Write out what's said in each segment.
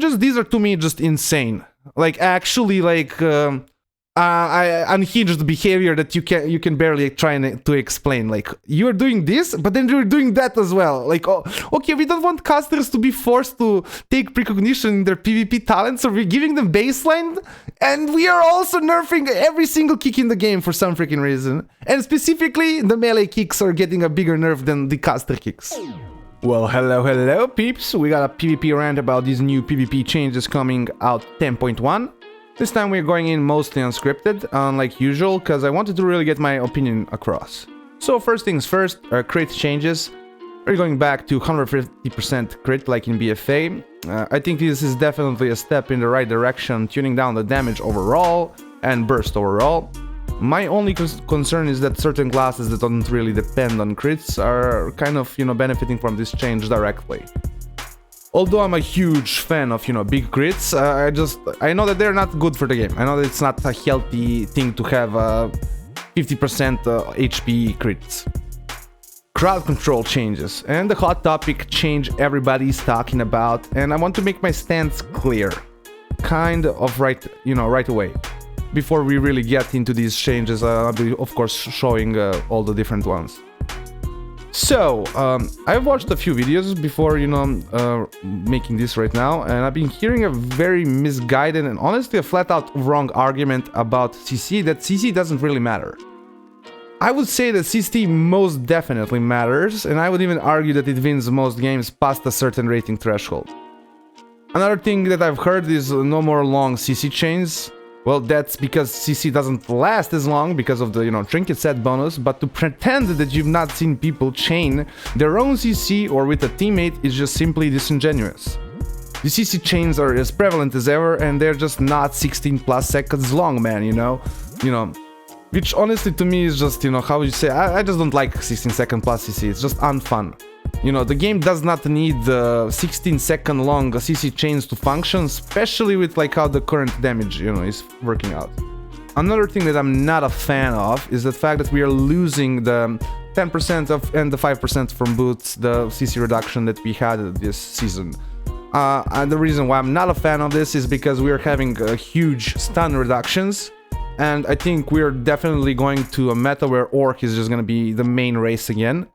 Just these are to me just insane. Like actually like unhinged behavior that you can barely try to explain. Like you're doing this, but then you're doing that as well. Like, oh, okay, we don't want casters to be forced to take precognition in their PvP talents, so we're giving them baseline, and we are also nerfing every single kick in the game for some freaking reason. And specifically, the melee kicks are getting a bigger nerf than the caster kicks. Well, hello peeps. We got a PvP rant about these new PvP changes coming out 10.1. This time we're going in mostly unscripted, unlike usual, because I wanted to really get my opinion across. So first things first, crit changes. We're going back to 150% crit like in BFA. I think this is definitely a step in the right direction, tuning down the damage overall and burst overall. My only concern is that certain classes that don't really depend on crits are kind of, benefiting from this change directly. Although I'm a huge fan of, big crits, I know that they're not good for the game. I know that it's not a healthy thing to have 50% HP crits. Crowd control changes, and the hot topic change everybody's talking about, and I want to make my stance clear. Kind of right away. Before we really get into these changes, I'll be, of course, showing all the different ones. So, I've watched a few videos before, making this right now, and I've been hearing a very misguided and honestly a flat-out wrong argument about CC, that CC doesn't really matter. I would say that CC most definitely matters, and I would even argue that it wins most games past a certain rating threshold. Another thing that I've heard is no more long CC chains. Well, that's because CC doesn't last as long because of the, trinket set bonus, but to pretend that you've not seen people chain their own CC or with a teammate is just simply disingenuous. The CC chains are as prevalent as ever, and they're just not 16 plus seconds long, man, which honestly to me is just, how would you say, I just don't like 16-second plus CC, it's just unfun. The game does not need 16-second long CC chains to function, especially with like how the current damage, is working out. Another thing that I'm not a fan of is the fact that we are losing the 10% of and the 5% from boots, the CC reduction that we had this season. And the reason why I'm not a fan of this is because we are having huge stun reductions, and I think we're definitely going to a meta where Orc is just going to be the main race again.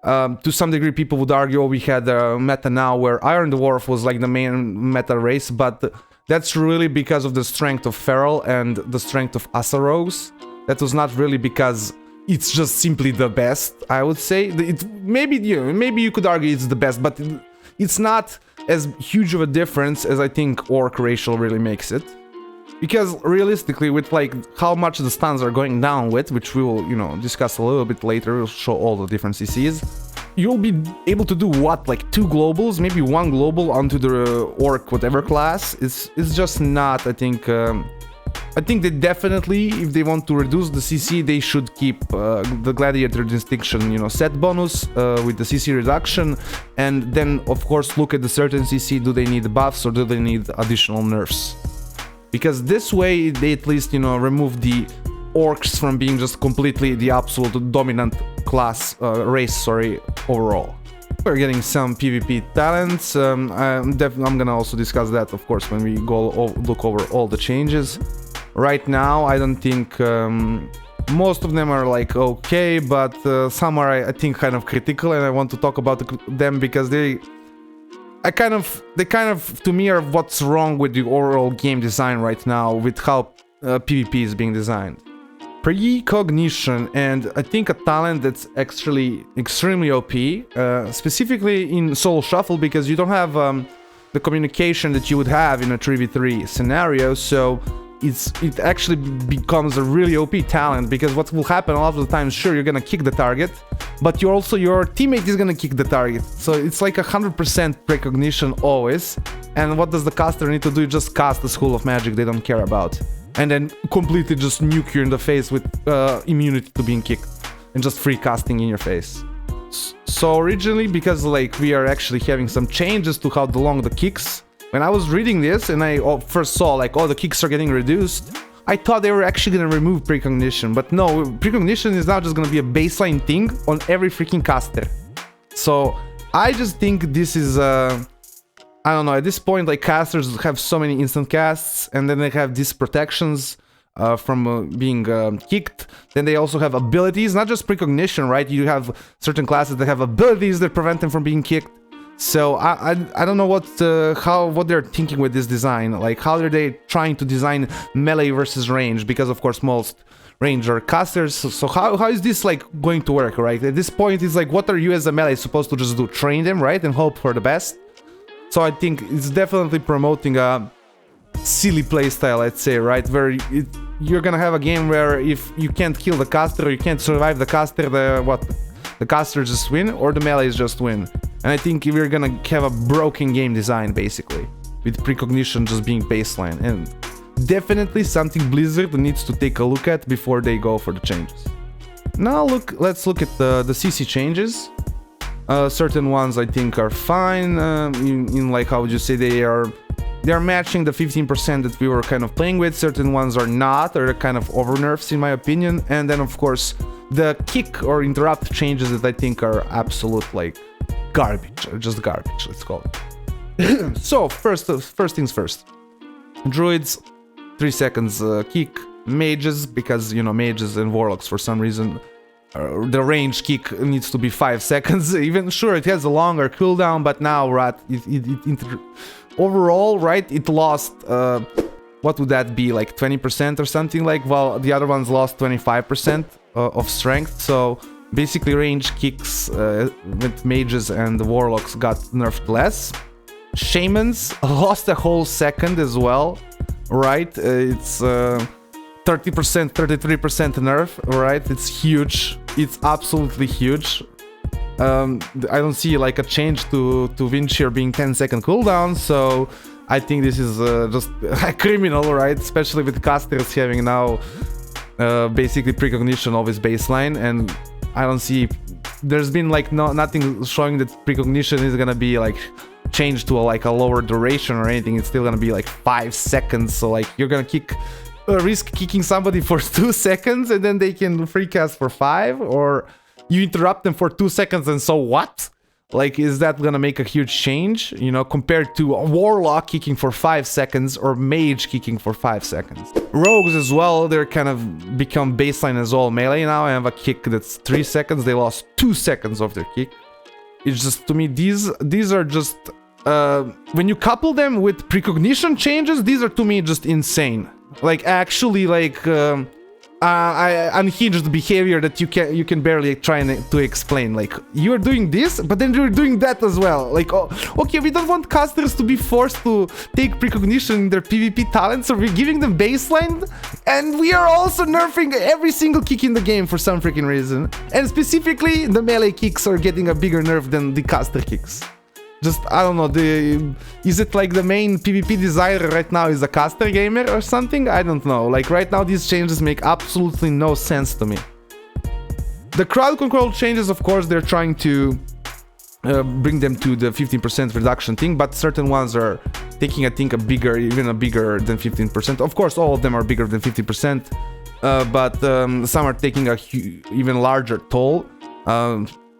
To some degree, people would argue, we had a meta now where Iron Dwarf was like the main meta race, but that's really because of the strength of Feral and the strength of Asaros. That was not really because it's just simply the best, I would say. Maybe you could argue it's the best, but it's not as huge of a difference as I think Orc racial really makes it. Because realistically, with like how much the stuns are going down with, which we will, discuss a little bit later, we'll show all the different CCs, you'll be able to do what, like 2 globals, maybe 1 global onto the Orc whatever class. It's just not, I think that definitely, if they want to reduce the CC, they should keep the Gladiator distinction, set bonus with the CC reduction, and then of course look at the certain CC, do they need buffs or do they need additional nerfs? Because this way, they at least, remove the Orcs from being just completely the absolute dominant class, race, overall. We're getting some PvP talents. I'm gonna also discuss that, of course, when we go look over all the changes. Right now, I don't think most of them are like okay, but some are, I think, kind of critical, and I want to talk about them because they kind of, to me, are what's wrong with the overall game design right now, with how PvP is being designed. Precognition, and I think a talent that's actually extremely OP, specifically in Soul Shuffle, because you don't have the communication that you would have in a 3v3 scenario, so it actually becomes a really OP talent, because what will happen a lot of the times, sure, you're gonna kick the target, but your teammate is gonna kick the target, so it's like 100% precognition always. And what does the caster need to do? Just cast the School of Magic they don't care about, and then completely just nuke you in the face with immunity to being kicked, and just free casting in your face. So originally, because like we are actually having some changes to how long the kicks, when I was reading this and I first saw like, the kicks are getting reduced, I thought they were actually gonna remove Precognition, but no, Precognition is now just gonna be a baseline thing on every freaking caster. So I just think this is I don't know, at this point, like, casters have so many instant casts, and then they have these protections from being kicked. Then they also have abilities, not just precognition, right? You have certain classes that have abilities that prevent them from being kicked. So I don't know what they're thinking with this design. Like, how are they trying to design melee versus range? Because of course most range are casters. So how is this like going to work, right? At this point, it's like, what are you as a melee supposed to just do? Train them, right, and hope for the best. So I think it's definitely promoting a silly playstyle, I'd say, right? Where you're gonna have a game where if you can't kill the caster, or you can't survive the caster, the casters just win, or the melees just win. And I think we're gonna have a broken game design, basically, with precognition just being baseline. And definitely something Blizzard needs to take a look at before they go for the changes. Now let's look at the CC changes. Certain ones I think are fine, in like, how would you say, they are matching the 15% that we were kind of playing with. Certain ones are not, or kind of over nerfs in my opinion. And then of course the kick or interrupt changes that I think are absolute like garbage, or just garbage, let's call it. So first things first, druids 3 seconds kick, mages, because you know, mages and warlocks for some reason the range kick needs to be 5 seconds. Even sure, it has a longer cooldown, but now Rat overall, right, it lost what would that be, like 20% or something, like, while the other ones lost 25% of strength. So basically range kicks with mages and the warlocks got nerfed less. Shamans lost a whole second as well, right? It's 30%, 33% nerf, right? It's huge. It's absolutely huge. I don't see like a change to Windshare being 10-second cooldown, so I think this is just criminal, right? Especially with casters having now basically precognition of his baseline, and I don't see, there's been like nothing showing that precognition is gonna be like changed to a lower duration or anything. It's still gonna be like 5 seconds, so like you're gonna risk kicking somebody for 2 seconds and then they can free cast for 5, or you interrupt them for 2 seconds and so what? Like, is that gonna make a huge change, you know, compared to a warlock kicking for 5 seconds or mage kicking for 5 seconds? Rogues as well, they're kind of become baseline as all melee now. I have a kick that's 3 seconds, they lost 2 seconds of their kick. It's just, to me, these are just, when you couple them with precognition changes, these are to me just insane. Like, actually, like, unhinged behavior that you can barely try to explain. Like, you're doing this, but then you're doing that as well. Like, oh, okay, we don't want casters to be forced to take precognition in their PvP talents, so we're giving them baseline, and we are also nerfing every single kick in the game for some freaking reason. And specifically, the melee kicks are getting a bigger nerf than the caster kicks. Just, I don't know, is it like the main PvP designer right now is a caster gamer or something? I don't know. Like, right now these changes make absolutely no sense to me. The crowd control changes, of course, they're trying to bring them to the 15% reduction thing, but certain ones are taking, I think, even a bigger than 15%. Of course, all of them are bigger than 50%, but some are taking a even larger toll.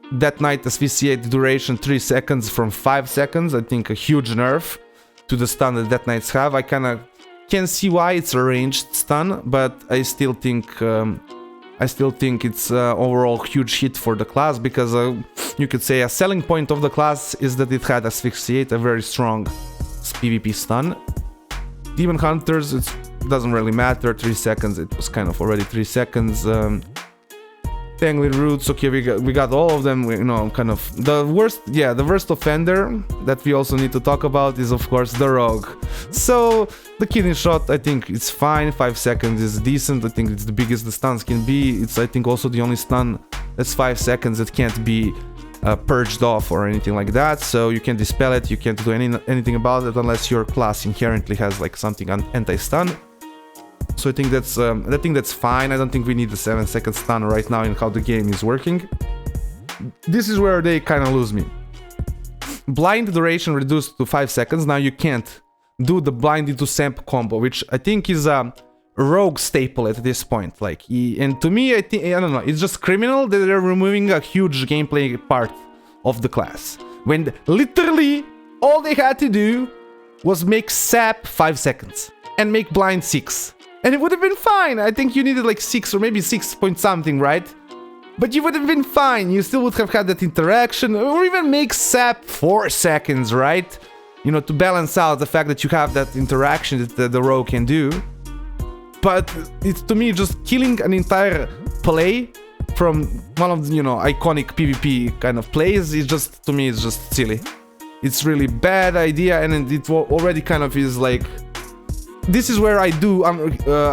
That night asphyxiate duration 3 seconds from 5 seconds. I think a huge nerf to the stun that Death Knights have. I kind of can see why it's a ranged stun, but I still think it's overall huge hit for the class, because you could say a selling point of the class is that it had asphyxiate, a very strong PvP stun. Demon Hunters, it doesn't really matter. 3 seconds. It was kind of already 3 seconds. Tangly Roots, okay, we got all of them, you know, kind of. The worst offender that we also need to talk about is, of course, the Rogue. So, the Kidney Shot, I think it's fine, 5 seconds is decent, I think it's the biggest the stuns can be. It's, I think, also the only stun that's 5 seconds that can't be purged off or anything like that, so you can dispel it, you can't do anything about it unless your class inherently has, like, something anti-stun. So I think that's fine. I don't think we need the 7-second stun right now in how the game is working. This is where they kind of lose me. Blind duration reduced to 5 seconds. Now you can't do the blind into Samp combo, which I think is a rogue staple at this point. Like, and to me, I don't know, it's just criminal that they're removing a huge gameplay part of the class. When literally All they had to do was make sap 5 seconds and make blind 6. And it would have been fine. I think you needed like 6 or maybe 6 point something, right? But you would have been fine. You still would have had that interaction, or even make sap 4 seconds, right? You know, to balance out the fact that you have that interaction that the rogue can do. But it's, to me, just killing an entire play from one of the, you know, iconic PvP kind of plays is just, to me, it's just silly. It's really bad idea, and it already kind of is like... This is where I do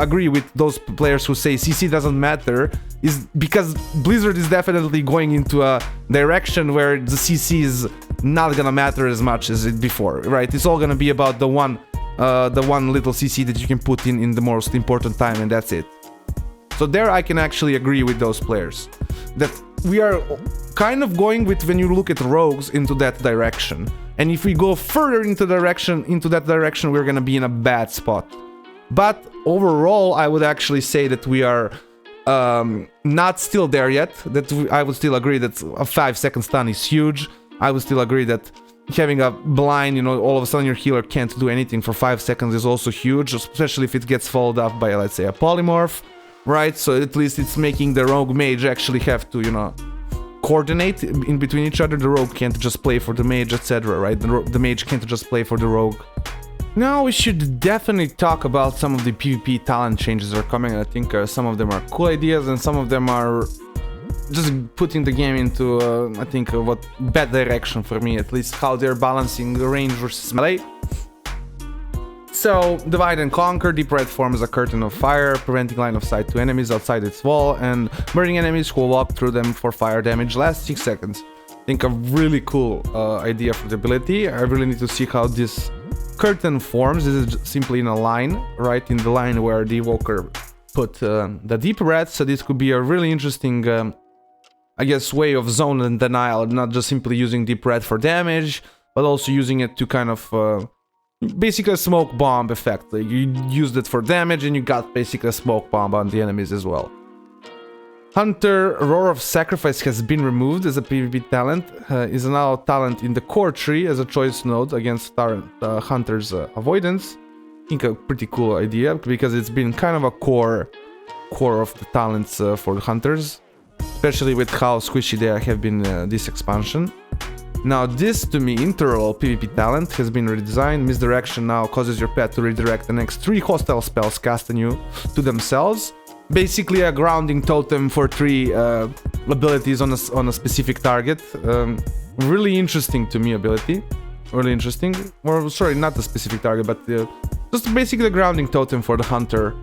agree with those players who say CC doesn't matter, is because Blizzard is definitely going into a direction where the CC is not gonna matter as much as it before, right? It's all gonna be about the one little CC that you can put in the most important time, and that's it. So there I can actually agree with those players. That we are kind of going with, when you look at rogues, into that direction. And if we go further into that direction, we're gonna be in a bad spot. But overall, I would actually say that we are not still there yet. I would still agree that a 5-second stun is huge. I would still agree that having a blind, you know, all of a sudden your healer can't do anything for 5 seconds is also huge, especially if it gets followed up by, let's say, a polymorph, right? So at least it's making the rogue mage actually have to, you know, coordinate in between each other. The rogue can't just play for the mage, etc., right? The mage can't just play for the rogue. Now we should definitely talk about some of the PvP talent changes that are coming. I think some of them are cool ideas, and some of them are just putting the game into, I think, what bad direction for me, at least how they're balancing range versus melee. So, Divide and Conquer. Deep Red forms a curtain of fire, preventing line of sight to enemies outside its wall, and burning enemies who walk through them for fire damage lasts 6 seconds. I think a really cool idea for the ability. I really need to see how this curtain forms. This is simply in a line, right? In the line where the Evoker put the Deep Red, so this could be a really interesting, I guess, way of zone and denial, not just simply using Deep Red for damage, but also using it to kind of... basically a smoke bomb effect. Like you used it for damage and you got basically a smoke bomb on the enemies as well. Hunter Roar of Sacrifice has been removed as a PvP talent. Is now talent in the core tree as a choice node against Hunter's avoidance. I think a pretty cool idea, because it's been kind of a core of the talents for the Hunters, especially with how squishy they have been this expansion. Now this, to me, interval PvP talent has been redesigned. Misdirection now causes your pet to redirect the next 3 hostile spells cast on you to themselves. Basically a grounding totem for 3 abilities on a specific target. Really interesting to me ability. Really interesting. Or sorry, not a specific target, but just basically a grounding totem for the Hunter.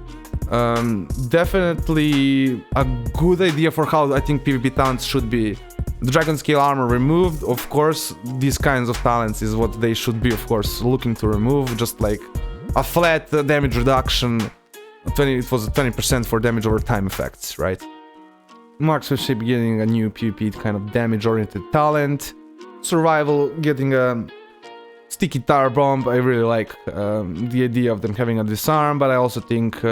Definitely a good idea for how I think PvP talents should be. The Dragon Scale Armor removed, of course, these kinds of talents is what they should be, of course, looking to remove, just like a flat damage reduction, it was 20% for damage over time effects, right? Marksmanship getting a new PvP kind of damage-oriented talent. Survival getting a Sticky Tar Bomb. I really like the idea of them having a disarm, but I also think...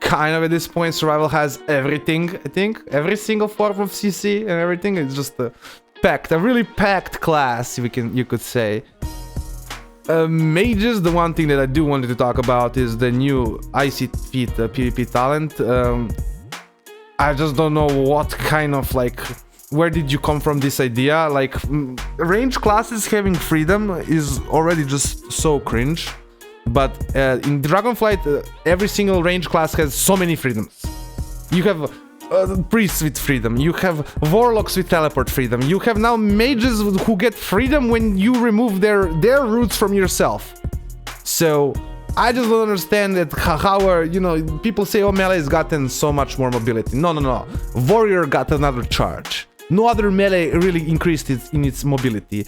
kind of at this point, Survival has everything, I think. Every single form of CC and everything. It's just a really packed class, you could say. Mages, the one thing that I do want to talk about is the new Icy Feet PvP talent. I just don't know what kind of, like... Where did you come from this idea? Like, range classes having freedom is already just so cringe. But in Dragonflight, every single range class has so many freedoms. You have priests with freedom, you have warlocks with teleport freedom, you have now mages who get freedom when you remove their roots from yourself. So I just don't understand that how are, you know, people say, oh, melee has gotten so much more mobility. No. Warrior got another charge. No other melee really increased in its mobility.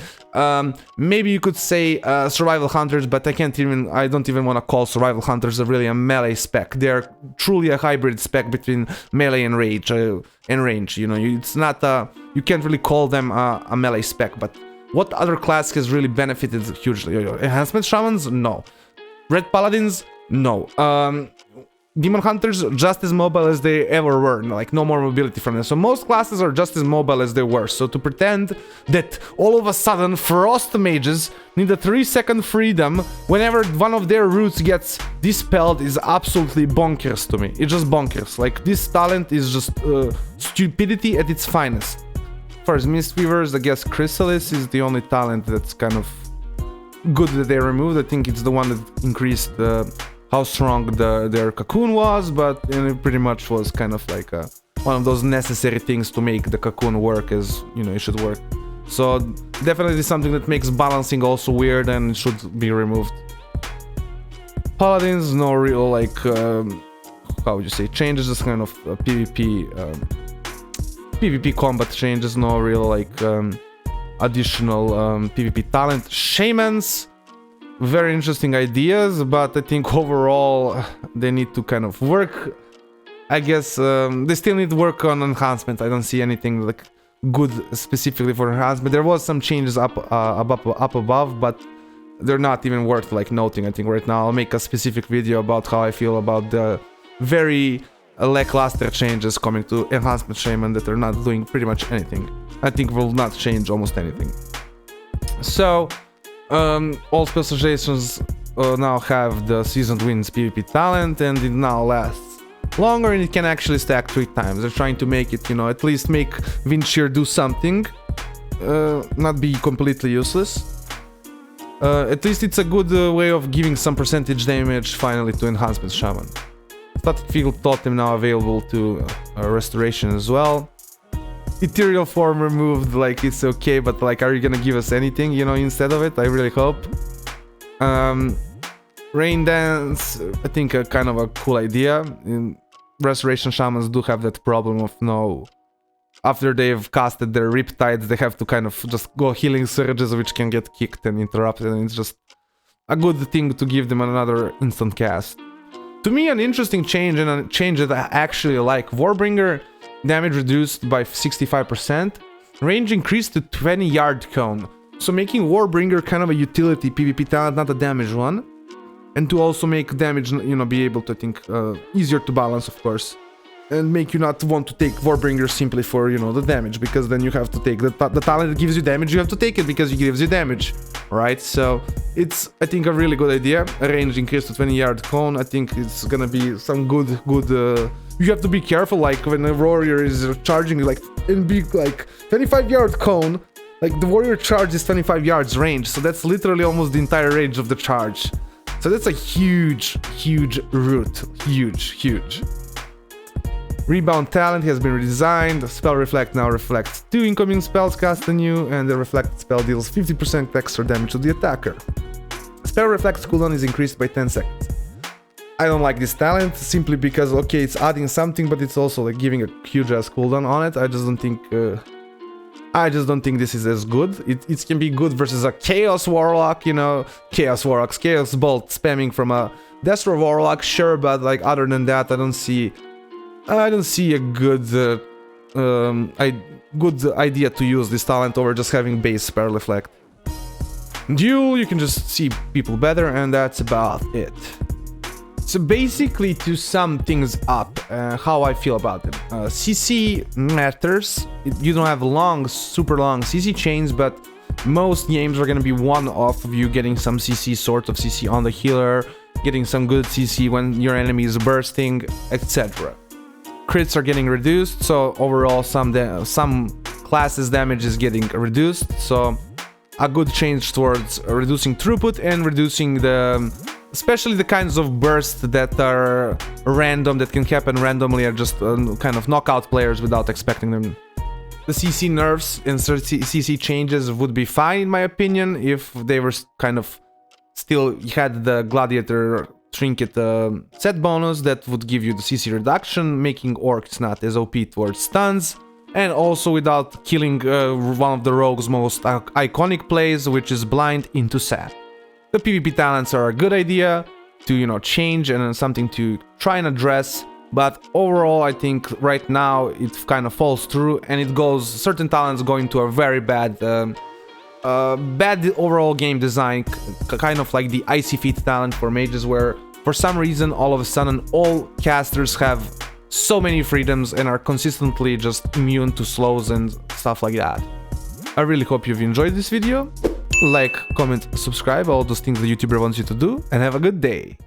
Maybe you could say survival hunters, but I don't even want to call survival hunters really a melee spec. They're truly a hybrid spec between melee and range. You know, it's not you can't really call them a melee spec. But what other class has really benefited hugely? Enhancement shamans? No. Red paladins? No. Demon Hunters just as mobile as they ever were, like no more mobility from them. So most classes are just as mobile as they were. So to pretend that all of a sudden Frost Mages need a 3-second freedom whenever one of their roots gets dispelled is absolutely bonkers to me. It's just bonkers. Like, this talent is just stupidity at its finest. First, Mistweavers, I guess Chrysalis is the only talent that's kind of good that they removed. I think it's the one that increased how strong their cocoon was, but it pretty much was kind of like one of those necessary things to make the cocoon work as, you know, it should work. So definitely something that makes balancing also weird and it should be removed. Paladins, no real, like, how would you say, changes, just kind of PvP combat changes, no real, like, additional PvP talent. Shamans, very interesting ideas, but I think overall they need to kind of work. I guess they still need to work on enhancement. I don't see anything like good specifically for enhancement. There was some changes up above, but they're not even worth like noting. I think right now I'll make a specific video about how I feel about the very lackluster changes coming to enhancement shaman that are not doing pretty much anything. I think will not change almost anything. So all specializations now have the Seasoned Winds PvP talent, and it now lasts longer and it can actually stack 3 times. They're trying to make it, you know, at least make Windshear do something, not be completely useless. At least it's a good way of giving some percentage damage finally to Enhancement Shaman. Static Field Totem now available to Restoration as well. Ethereal Form removed, like, it's okay, but like, are you gonna give us anything, you know, instead of it? I really hope. Rain Dance, I think kind of a cool idea. Restoration Shamans do have that problem of no... After they've casted their Riptides, they have to kind of just go healing surges, which can get kicked and interrupted, and it's just a good thing to give them another instant cast. To me, an interesting change, and a change that I actually like. Warbringer damage reduced by 65%, range increased to 20 yard cone, so making Warbringer kind of a utility PvP talent, not a damage one, and to also make damage, you know, be able to, I think, easier to balance, of course, and make you not want to take Warbringer simply for, you know, the damage, because then you have to take the talent that gives you damage, you have to take it because it gives you damage, right? So it's, I think, a really good idea. A range increase to 20 yard cone. I think it's gonna be some good you have to be careful, like when a warrior is charging, like, in big, like 25 yard cone, like the warrior charge is 25 yards range, so that's literally almost the entire range of the charge. So that's a huge root, huge. Rebound talent has been redesigned. Spell Reflect now reflects 2 incoming spells cast on you, and the reflected spell deals 50% extra damage to the attacker. Spell Reflect's cooldown is increased by 10 seconds. I don't like this talent simply because, okay, it's adding something, but it's also like giving a huge ass cooldown on it. I just don't think this is as good. It can be good versus a Chaos Warlock, you know, Chaos Warlocks, Chaos Bolt spamming from a Destro Warlock, sure, but like other than that, I don't see a good idea to use this talent over just having base Spell Reflect. Duel, you can just see people better, and that's about it. So basically, to sum things up, how I feel about them. CC matters. You don't have super long CC chains, but most games are gonna be one off of you getting some CC, sort of CC on the healer, getting some good CC when your enemy is bursting, etc. Crits are getting reduced, so overall some classes damage is getting reduced, so a good change towards reducing throughput and reducing especially the kinds of bursts that are random, that can happen randomly, are just kind of knockout players without expecting them. The CC nerfs and CC changes would be fine in my opinion if they were kind of still had the Gladiator Trinket set bonus that would give you the CC reduction, making orcs not as OP towards stuns, and also without killing one of the rogue's most iconic plays, which is blind into sap. The PvP talents are a good idea to, you know, change and something to try and address, but overall I think right now it kind of falls through, and certain talents go into a very bad overall game design, kind of like the Icy Feet talent for mages, where for some reason, all of a sudden, all casters have so many freedoms and are consistently just immune to slows and stuff like that. I really hope you've enjoyed this video. Like, comment, subscribe, all those things the YouTuber wants you to do, and have a good day.